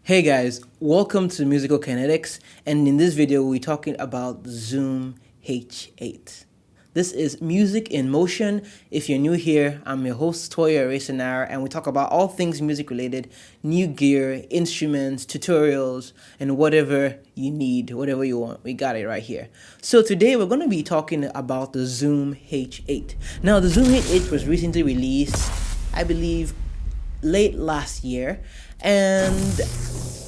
Hey guys, welcome to Musical Kinetics, and in this video we're talking about Zoom H8. This is music in motion. If you're new here, I'm your host Toya Racenar, and we talk about all things music related, new gear, instruments, tutorials, and whatever you need, whatever you want. We got it right here. So today we're going to be talking about the Zoom H8. Now the Zoom H8 was recently released, I believe, late last year, and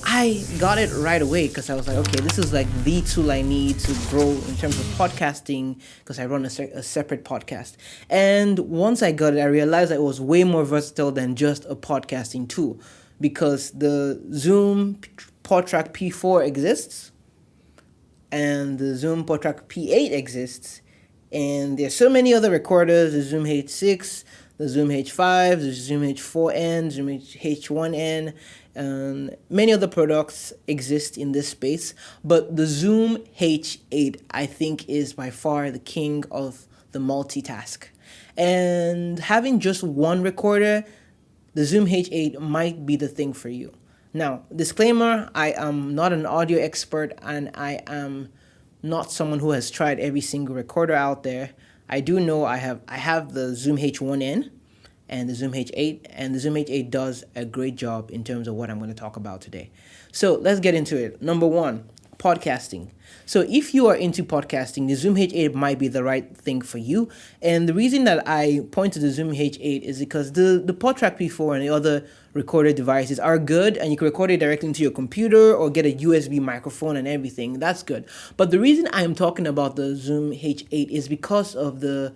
I got it right away because I was like, okay, this is like the tool I need to grow in terms of podcasting because I run a separate podcast. And once I got it, I realized that it was way more versatile than just a podcasting tool because the Zoom PodTrack P4 exists and the Zoom PodTrack P8 exists. And there's so many other recorders, the Zoom H6, the Zoom H5, the Zoom H4n, Zoom H1n, and many other products exist in this space. But the Zoom H8, I think, is by far the king of the multitask. And having just one recorder, the Zoom H8 might be the thing for you. Now, disclaimer, I am not an audio expert and I am not someone who has tried every single recorder out there. I do know I have the Zoom H1n and the Zoom H8, and the Zoom H8 does a great job in terms of what I'm going to talk about today. So let's get into it. Number one, podcasting. So if you are into podcasting, the Zoom H8 might be the right thing for you. And the reason that I point to the Zoom H8 is because the PodTrack P4 and the other recorder devices are good, and you can record it directly into your computer or get a USB microphone and everything. That's good. But the reason I am talking about the Zoom H8 is because of the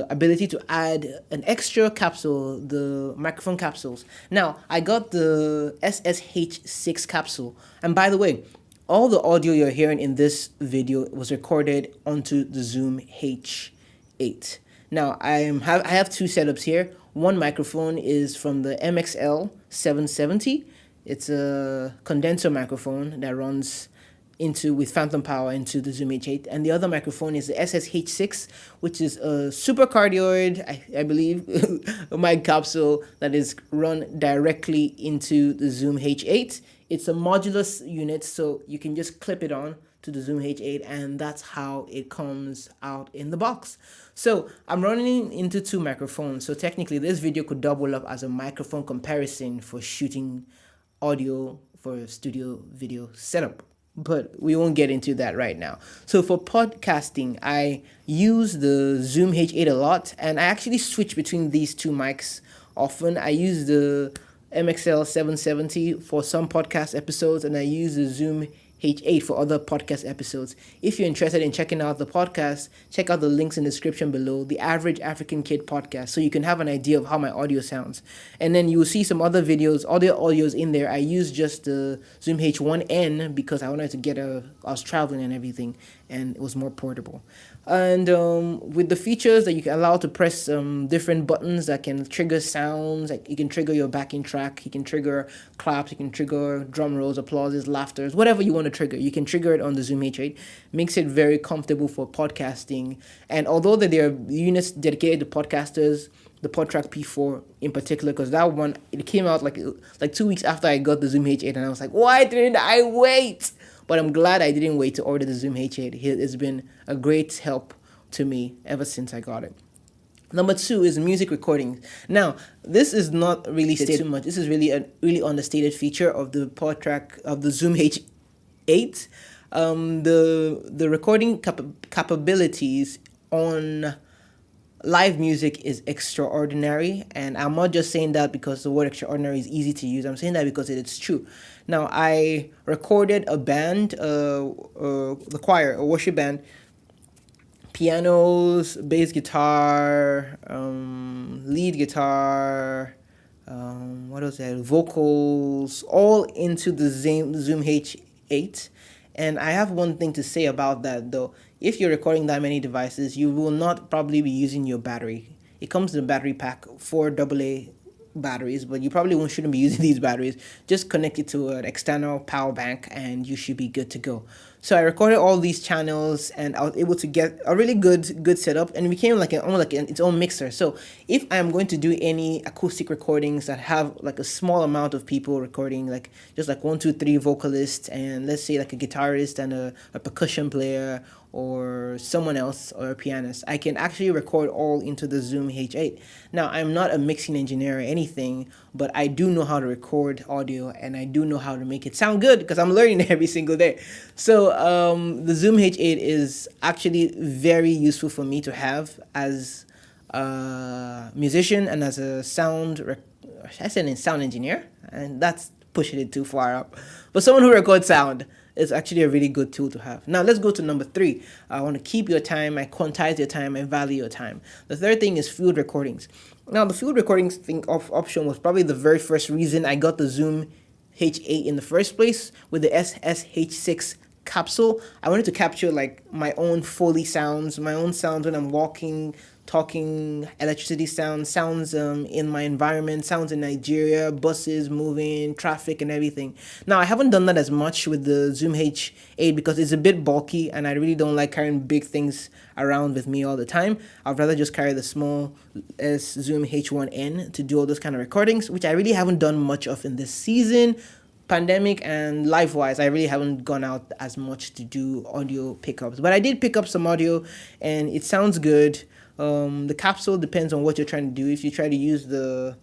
ability to add an extra capsule, the microphone capsules. Now, I got the SSH6 capsule. And by the way, all the audio you're hearing in this video was recorded onto the Zoom H8. Now, I have two setups here. One microphone is from the MXL 770. It's a condenser microphone that runs with phantom power into the Zoom H8, and the other microphone is the SSH6, which is a supercardioid, I believe, a mic capsule that is run directly into the Zoom H8. It's a modular unit, so you can just clip it on to the Zoom H8, and that's how it comes out in the box. So I'm running into two microphones, so technically this video could double up as a microphone comparison for shooting audio for a studio video setup. But we won't get into that right now. So for podcasting, I use the Zoom H8 a lot, and I actually switch between these two mics often. I use the MXL 770 for some podcast episodes, and I use the Zoom H8 for other podcast episodes. If you're interested in checking out the podcast, check out the links in the description below, the Average African Kid podcast, so you can have an idea of how my audio sounds. And then you will see some other videos, audios in there. I use just the Zoom H1n because I wanted to I was traveling and everything, and it was more portable. And with the features that you can allow to press different buttons that can trigger sounds, like you can trigger your backing track, you can trigger claps, you can trigger drum rolls, applauses, laughters, whatever you want to trigger. You can trigger it on the Zoom H8. Makes it very comfortable for podcasting. And although there are units dedicated to podcasters, the PodTrack P4 in particular, because that one, it came out like 2 weeks after I got the Zoom H8, and I was like, why didn't I wait? But I'm glad I didn't wait to order the Zoom H8. It's been a great help to me ever since I got it. Number two is music recording. Now, this is not really stated too much. This is really a really understated feature of the PodTrack of the Zoom H8. The recording capabilities on live music is extraordinary, and I'm not just saying that because the word extraordinary is easy to use. I'm saying that because it's true. Now, I recorded a band, the choir, a worship band, pianos, bass guitar, lead guitar, what else? Vocals, all into the Zoom H8. And I have one thing to say about that, though. If you're recording that many devices, you will not probably be using your battery. It comes in a battery pack, 4 AA batteries, but you probably shouldn't be using these batteries. Just connect it to an external power bank and you should be good to go. So I recorded all these channels, and I was able to get a really good setup, and it became like its own mixer. So if I'm going to do any acoustic recordings that have like a small amount of people recording, like just like one, two, three vocalists, and let's say like a guitarist and a percussion player or someone else or a pianist, I can actually record all into the Zoom H8. Now, I'm not a mixing engineer or anything, but I do know how to record audio, and I do know how to make it sound good because I'm learning every single day. So the Zoom H8 is actually very useful for me to have as a musician and as a I said sound engineer, and that's pushing it too far up. But someone who records sound is actually a really good tool to have. Now let's go to number 3. I want to keep your time, I quantize your time, I value your time. The third thing is field recordings. Now the field recordings option was probably the very first reason I got the Zoom H8 in the first place with the SSH6 capsule. I wanted to capture like my own Foley sounds, my own sounds when I'm walking, talking, electricity sounds in my environment, sounds in Nigeria, buses moving, traffic and everything. Now I haven't done that as much with the Zoom H8 because it's a bit bulky, and I really don't like carrying big things around with me all the time. I'd rather just carry the small Zoom H1N to do all those kind of recordings, which I really haven't done much of in this season. Pandemic and life wise, I really haven't gone out as much to do audio pickups, but I did pick up some audio and it sounds good. The capsule depends on what you're trying to do. If you try to use the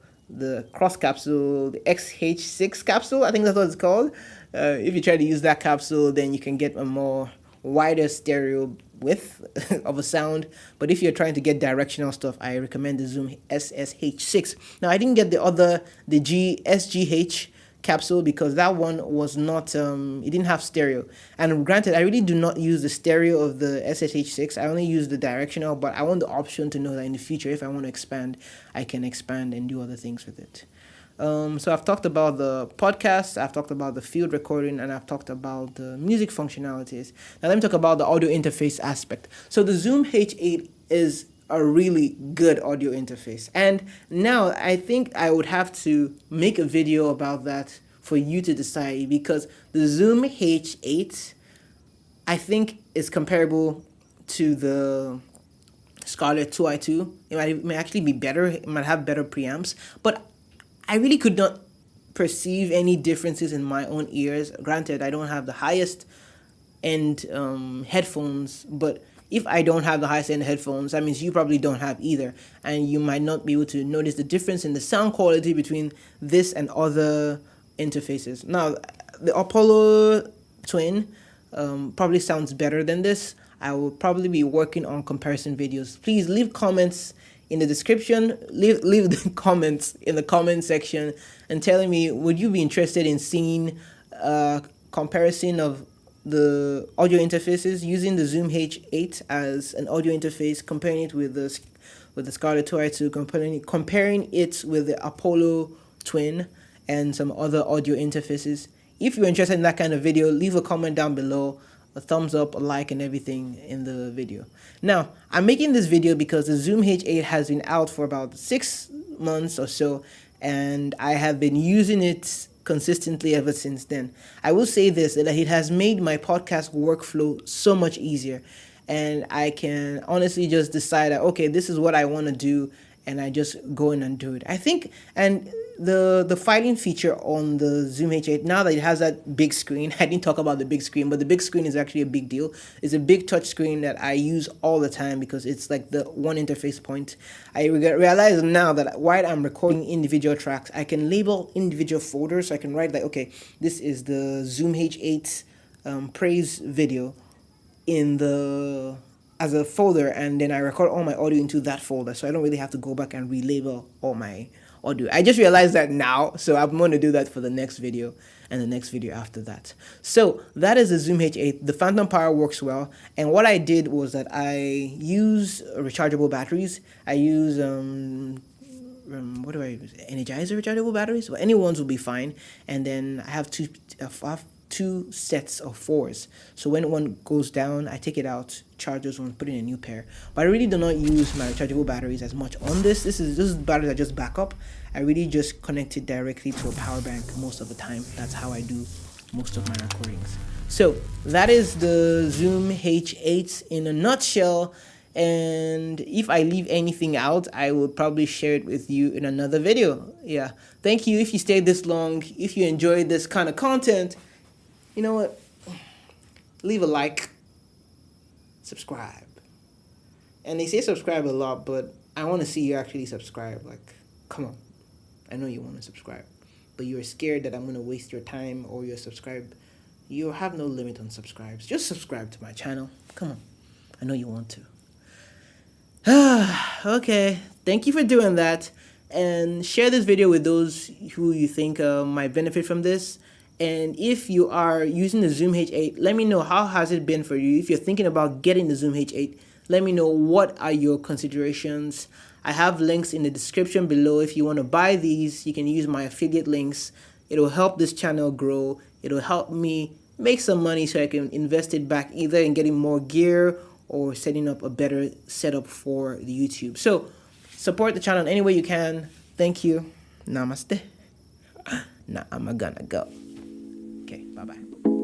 cross capsule, the XH6 capsule, I think that's what it's called. If you try to use that capsule, then you can get a more wider stereo width of a sound. But if you're trying to get directional stuff, I recommend the Zoom SSH6. Now I didn't get the SGH capsule because that one was not it didn't have stereo, and granted I really do not use the stereo of the SSH6. I only use the directional, but I want the option to know that in the future if I want to expand, I can expand and do other things with it. So I've talked about the podcast, I've talked about the field recording, and I've talked about the music functionalities. Now let me talk about the audio interface aspect. So the Zoom H8 is a really good audio interface, and now I think I would have to make a video about that for you to decide, because the Zoom H8 I think is comparable to the Scarlett 2i2. It may actually be better, it might have better preamps, but I really could not perceive any differences in my own ears. Granted, I don't have the highest end headphones, but if I don't have the highest end headphones, that means you probably don't have either, and you might not be able to notice the difference in the sound quality between this and other interfaces. Now, the Apollo Twin probably sounds better than this. I will probably be working on comparison videos. Please leave comments in the description, leave the comments in the comment section and telling me, would you be interested in seeing a comparison of the audio interfaces using the Zoom H8 as an audio interface, comparing it with the Scarlett 2i2, comparing it with the Apollo Twin and some other audio interfaces. If you're interested in that kind of video, leave a comment down below, a thumbs up, a like, and everything in the video. Now, I'm making this video because the Zoom H8 has been out for about 6 months or so, and I have been using it consistently ever since then. I will say this, that it has made my podcast workflow so much easier, and I can honestly just decide that, okay, this is what I want to do, and I just go in and do it. I think, and the filing feature on the Zoom H8, now that it has that big screen, I didn't talk about the big screen, but the big screen is actually a big deal. It's a big touch screen that I use all the time because it's like the one interface point. I realize now that while I'm recording individual tracks, I can label individual folders. So I can write like, okay, this is the Zoom H8 praise video as a folder, and then I record all my audio into that folder, so I don't really have to go back and relabel all my audio. I just realized that now, so I'm going to do that for the next video and the next video after that. So that is the Zoom H8. The phantom power works well, and what I did was that I use rechargeable batteries. I use what do I use? Energizer rechargeable batteries. Well, any ones will be fine. And then I have two sets of 4s. So when one goes down, I take it out, charges one, put in a new pair. But I really do not use my rechargeable batteries as much on this. This batteries are just backup. I really just connect it directly to a power bank most of the time. That's how I do most of my recordings. So that is the Zoom H8 in a nutshell. And if I leave anything out, I will probably share it with you in another video. Yeah. Thank you if you stayed this long. If you enjoyed this kind of content, you know what? Leave a like, subscribe. And they say subscribe a lot, but I want to see you actually subscribe. Like, come on. I know you want to subscribe, but you're scared that I'm going to waste your time or your subscribe. You have no limit on subscribes. Just subscribe to my channel. Come on. I know you want to. Okay, thank you for doing that, and share this video with those who you think might benefit from this. And if you are using the Zoom H8, let me know how has it been for you. If you're thinking about getting the Zoom H8, let me know what are your considerations. I have links in the description below. If you want to buy these, you can use my affiliate links. It'll help this channel grow. It'll help me make some money so I can invest it back either in getting more gear or setting up a better setup for the YouTube. So support the channel any way you can. Thank you. Namaste. Now I'm gonna go. Okay, bye-bye.